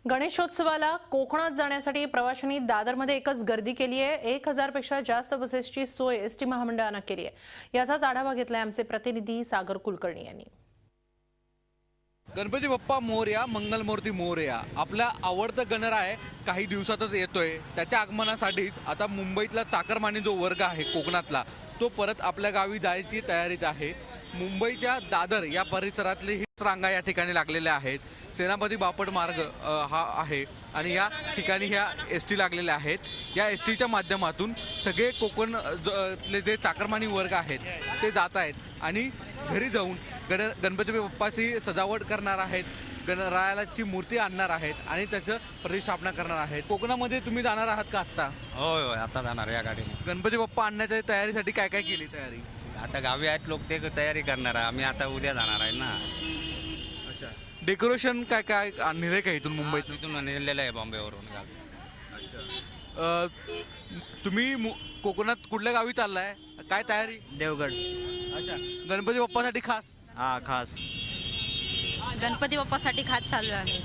गणेशोत्सवाला कोकणात जाण्यासाठी प्रवाशांनी दादरमध्ये एकच गर्दी केली आहे। 1000 पेक्षा जास्त बसेसची सोय एसटी महामंडळाने केली आहे। याचाच आढावा घेतलाय आमचे प्रतिनिधी सागर कुलकर्णी यांनी। गणपती बाप्पा मोरया, मंगलमूर्ती मोरया। आपला आवडता गणराय काही दिवसातच येतोय। त्याच्या आगमनासाठीच आता मुंबईतला चाकरमानी जो वर्ग आहे कोकणातला तो परत आपल्या गावी जायची तयारीत आहे। मुंबईच्या दादर या परिसरातले ही रांगा या ठिकाणी लागलेल्या आहेत। सेनापती बापट मार्ग हा आहे आणि या ठिकाणी ह्या एसटी लागलेल्या आहेत। या एसटीच्या माध्यमातून सगळे कोकणले जे चाकरमानी वर्ग आहेत ते जात आहेत आणि घरी जाऊन गणपती बाप्पाची सजावट करणार आहेत, गणरायाची मूर्ती आणणार आहेत आणि त्याचं प्रतिष्ठापना करणार आहेत। कोकणामध्ये तुम्ही जाणार आहात का आता? होय आता जाणार या गाडीने। गणपती बाप्पा आणण्याच्या तयारीसाठी काय काय केली तयारी? आता गावी आहेत लोक, ते तयारी करणार आहे। आम्ही आता उद्या जाणार आहे ना। अच्छा, डेकोरेशन काय काय आणले का इथून मुंबईत? इथून नेलेलं आहे बॉम्बेवरून गावी। तुम्ही कोकणात कुठल्या गावी चाललाय? काय तयारी? देवगड। अच्छा, गणपती बाप्पासाठी खास? हा, खास गणपती बाप्पासाठी खास चालू आहे।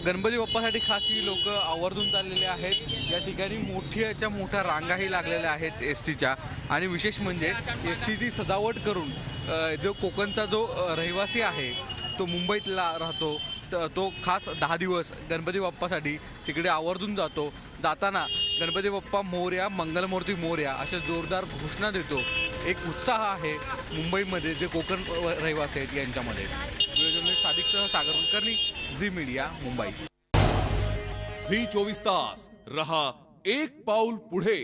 गणपती बाप्पासाठी खास ही लोक आवर्जून चाललेले आहेत। या ठिकाणी मोठ्या रांगाही लागलेल्या आहेत एसटीच्या आणि विशेष म्हणजे एसटीची सजावट करून जो कोकणचा जो रहिवासी आहे तो मुंबईतला राहतो तो खास 10 दिवस गणपती बाप्पासाठी तिकडे आवर्जून जातो। जाताना गणपती बाप्पा मोरया, मंगलमूर्ती मोरया अशा जोरदार घोषणा देतो। एक उत्साह आहे मुंबईमध्ये जे कोकण रहिवासी आहेत यांच्यामध्ये। सादिकसह सागर कुलकर्णी, झी मीडिया, मुंबई। झी 24 तास रहा एक पाऊल पुढे।